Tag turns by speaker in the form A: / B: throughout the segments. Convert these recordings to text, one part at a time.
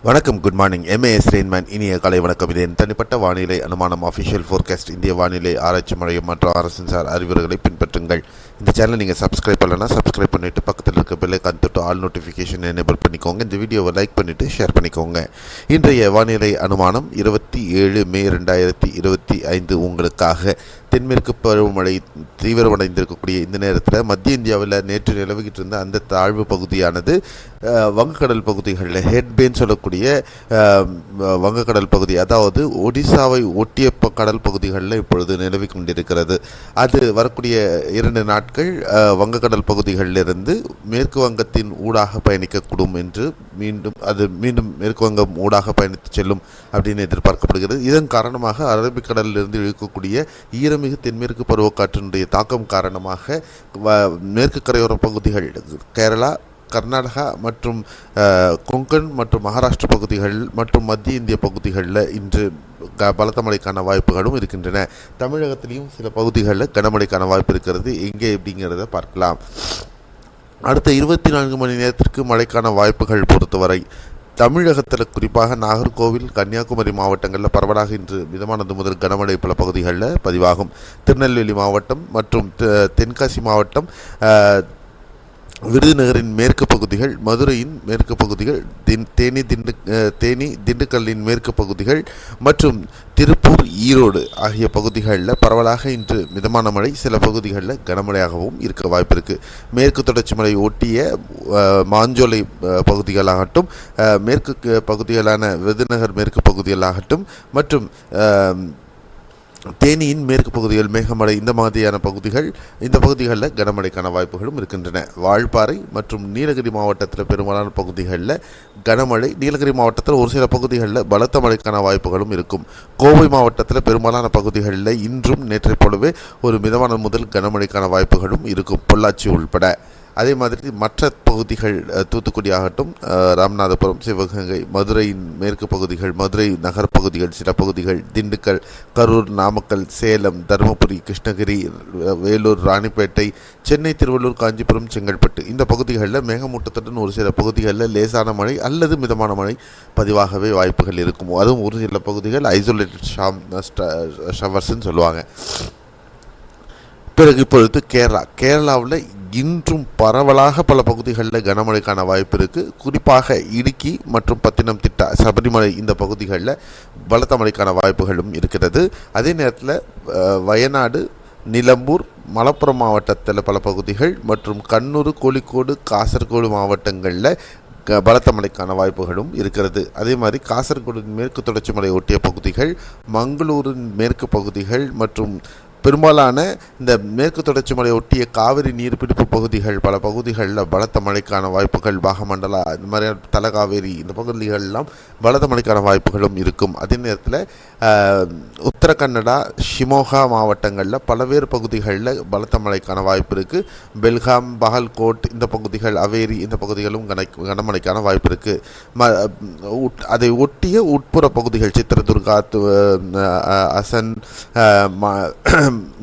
A: வணக்கம், good morning. MAS Rainman. இனிய காலை வணக்கம். இது என் தனிப்பட்ட வானிலை அனுமானம் அஃபிஷியல் ஃபோர்காஸ்ட். இந்திய வானிலை ஆராய்ச்சி மையம் மற்றும் அரசின் சார் அறிவுரைகளை பின்பற்றுங்கள். இந்த சேனலை நீங்கள் சப்ஸ்கிரைப் பண்ணலன்னா சப்ஸ்கிரைப் பண்ணிவிட்டு பக்கத்தில் இருக்க பெல் ஐகான் தொட்டு ஆல் நோட்டிஃபிகேஷன் எனேபிள் பண்ணிக்கோங்க. இந்த வீடியோவை லைக் பண்ணிவிட்டு ஷேர் பண்ணிக்கோங்க. இன்றைய வானிலை அனுமானம் 27 மே 2025 உங்களுக்காக. தென்மேற்கு பருவமழை தீவிரமடைந்திருக்கக்கூடிய இந்த நேரத்தில் மத்திய இந்தியாவில் நேற்று நிலவிக்கிட்டு இருந்த அந்த தாழ்வு பகுதியானது வங்கக்கடல் பகுதிகளில் ஹெட்பேன்னு சொல்லக்கூடிய வங்கக்கடல் பகுதி, அதாவது ஒடிசாவை ஒட்டிய கடல் பகுதிகளில் இப்பொழுது நிலவி கொண்டிருக்கிறது. அது வரக்கூடிய 2 நாட்கள் வங்கக்கடல் பகுதிகளிலிருந்து மேற்கு வங்கத்தின் ஊடாக பயணிக்கக்கூடும் என்று மீண்டும் மேற்கு வங்கம் ஊடாக பயணித்து செல்லும் அப்படின்னு எதிர்பார்க்கப்படுகிறது. இதன் காரணமாக அரபிக்கடலிலிருந்து இழுக்கக்கூடிய ஈரமிகு தென்மேற்கு பருவக்காற்றினுடைய தாக்கம் காரணமாக மேற்கு கரையோர பகுதிகள் கேரளா, கர்நாடகா மற்றும் கொங்கன் மற்றும் மகாராஷ்டிர பகுதிகள் மற்றும் மத்திய இந்திய பகுதிகளில் இன்று பலத்த மழைக்கான வாய்ப்புகளும் இருக்கின்றன. தமிழகத்திலையும் சில பகுதிகளில் கனமழைக்கான வாய்ப்பு இருக்கிறது. எங்கே எப்படிங்கிறத பார்க்கலாம். அடுத்த 24 மணி நேரத்திற்கு மழைக்கான வாய்ப்புகள் பொறுத்தவரை தமிழகத்தில் குறிப்பாக நாகர்கோவில், கன்னியாகுமரி மாவட்டங்களில் பரவலாக இன்று மிதமானது முதல் கனமழை பல பகுதிகளில் பதிவாகும். திருநெல்வேலி மாவட்டம் மற்றும் தென்காசி மாவட்டம், விருதுநகரின் மேற்கு பகுதிகள், மதுரையின் மேற்கு பகுதிகள், தேனி திண்டுக்கல்லின் மேற்கு பகுதிகள் மற்றும் திருப்பூர், ஈரோடு ஆகிய பகுதிகளில் பரவலாக இன்று மிதமான மழை, சில பகுதிகளில் கனமழையாகவும் இருக்க வாய்ப்பு இருக்குது. மேற்கு தொடர்ச்சி மலை ஒட்டிய மாஞ்சோலை பகுதிகளாகட்டும், மேற்கு பகுதிகளான விருதுநகர் மேற்கு பகுதிகளாகட்டும் மற்றும் தேனியின் மேற்கு பகுதிகள், மேகமலை, இந்த மாதிரியான பகுதிகள், இந்த பகுதிகளில் கனமழைக்கான வாய்ப்புகளும் இருக்கின்றன. வால்பாறை மற்றும் நீலகிரி மாவட்டத்தில் பெரும்பாலான பகுதிகளில் கனமழை, நீலகிரி மாவட்டத்தில் ஒரு சில பகுதிகளில் பலத்த மழைக்கான வாய்ப்புகளும் இருக்கும். கோவை மாவட்டத்தில் பெரும்பாலான பகுதிகளில் இன்றும் நேற்றைப் போலவே ஒரு மிதமான முதல் கனமழைக்கான வாய்ப்புகளும் இருக்கும், பொள்ளாச்சி உள்பட. அதே மாதிரி மற்ற பகுதிகள், தூத்துக்குடி ஆகட்டும், ராமநாதபுரம், சிவகங்கை, மதுரையின் மேற்கு பகுதிகள், மதுரை நகர் பகுதிகள், சில பகுதிகள், திண்டுக்கல், கரூர், நாமக்கல், சேலம், தருமபுரி, கிருஷ்ணகிரி, வேலூர், ராணிப்பேட்டை, சென்னை, திருவள்ளூர், காஞ்சிபுரம், செங்கல்பட்டு இந்த பகுதிகளில் மேகமூட்டத்துடன் ஒரு சில பகுதிகளில் லேசான மழை அல்லது மிதமான மழை பதிவாகவே வாய்ப்புகள் இருக்கும். அதுவும் ஒரு சில பகுதிகள் ஐசோலேட்டட் ஷவர்ஸ்ன்னு சொல்லுவாங்க. பிறகு இப்பொழுது கேரளாவில் இன்றும் பரவலாக பல பகுதிகளில் கனமழைக்கான வாய்ப்பு இருக்குது. குறிப்பாக இடுக்கி மற்றும் பத்தினம்திட்டா, சபரிமலை இந்த பகுதிகளில் பலத்த மழைக்கான வாய்ப்புகளும் இருக்கிறது. அதே நேரத்தில் வயநாடு, நிலம்பூர், மலப்புரம் மாவட்டத்தில் பல பகுதிகள் மற்றும் கண்ணூர், கோழிக்கோடு, காசர்கோடு மாவட்டங்களில் பலத்த மழைக்கான வாய்ப்புகளும் இருக்கிறது. அதே மாதிரி காசர்கோடு மேற்கு தொடர்ச்சி மலை ஒட்டிய பகுதிகள், மங்களூரின் மேற்கு பகுதிகள் மற்றும் பெரும்பாலான இந்த மேற்கு தொடர்ச்சி மலை ஒட்டிய காவிரி நீர்பிடிப்பு பகுதிகள், பல பகுதிகளில் பலத்த மழைக்கான வாய்ப்புகள், பாகமண்டலா, இந்த மாதிரியான தலகாவேரி இந்த பகுதிகளெல்லாம் பலத்த மழைக்கான வாய்ப்புகளும் இருக்கும். அதே நேரத்தில் உத்தர கன்னடா, ஷிமோகா மாவட்டங்களில் பல்வேறு பகுதிகளில் பலத்த மழைக்கான வாய்ப்பு இருக்குது. பெல்காம், பகல்கோட் இந்த பகுதிகள், அவேரி இந்த பகுதிகளும் கனமழைக்கான வாய்ப்பு இருக்குது. அதை ஒட்டிய உட்புற பகுதிகள், சித்திரதுர்கா, அசன்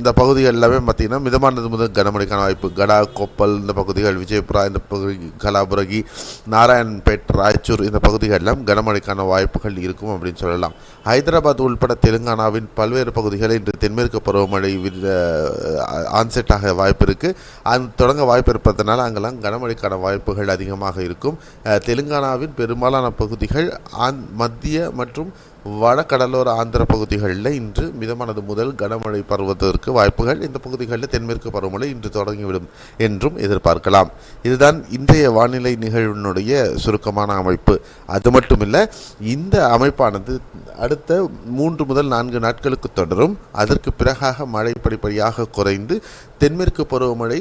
A: இந்த பகுதிகள் எல்லாமே பார்த்திங்கன்னா மிதமானது முதல் கனமழைக்கான வாய்ப்பு. கடா, கொப்பல் இந்த பகுதிகள், விஜயபுரா இந்த பகுதி, கலாபுரகி, நாராயண்பேட், ராய்ச்சூர் இந்த பகுதிகள் எல்லாம் கனமழைக்கான வாய்ப்புகள் இருக்கும் அப்படின்னு சொல்லலாம். ஹைதராபாத் உள்பட தெலுங்கானாவின் பல்வேறு பகுதிகளில் இன்று தென்மேற்கு பருவமழை ஆன்செட் ஆக வாய்ப்பு இருக்குது. அது தொடங்க வாய்ப்பு இருப்பதனால அங்கெல்லாம் கனமழைக்கான வாய்ப்புகள் அதிகமாக இருக்கும். தெலுங்கானாவின் பெரும்பாலான பகுதிகள் மத்திய மற்றும் வட கடலோர ஆந்திர பகுதிகளில் இன்று மிதமானது முதல் கனமழை பருவதற்கு வாய்ப்புகள். இந்த பகுதிகளில் தென்மேற்கு பருவமழை இன்று தொடங்கிவிடும் என்றும் எதிர்பார்க்கலாம். இதுதான் இன்றைய வானிலை நிகழ்வினுடைய சுருக்கமான அமைப்பு. அது மட்டுமில்லை, இந்த அமைப்பானது அடுத்த 3 முதல் 4 நாட்களுக்கு தொடரும். அதற்கு பிறகாக மழை படிப்படியாக குறைந்து தென்மேற்கு பருவமழை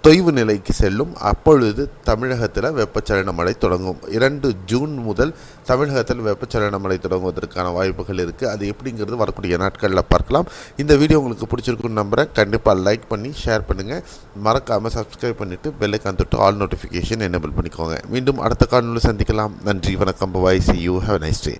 A: தொய்வு நிலைக்கு செல்லும். அப்பொழுது தமிழகத்தில் வெப்பச்சலன மழை தொடங்கும். 2 ஜூன் முதல் தமிழகத்தில் வெப்பச்சலன மழை தொடங்குவதற்கான வாய்ப்புகள் இருக்குது. அது எப்படிங்கிறது வரக்கூடிய நாட்களில் பார்க்கலாம். இந்த வீடியோ உங்களுக்கு பிடிச்சிருக்குன்னு நம்புகிறேன். கண்டிப்பாக லைக் பண்ணி ஷேர் பண்ணுங்கள். மறக்காமல் சப்ஸ்கிரைப் பண்ணிவிட்டு பெல் ஐகான் தொட்டு ஆல் நோட்டிஃபிகேஷன் எனேபிள் பண்ணிக்கோங்க. மீண்டும் அடுத்த காணொளியில் சந்திக்கலாம். நன்றி, வணக்கம், பாய், see you, have a nice day.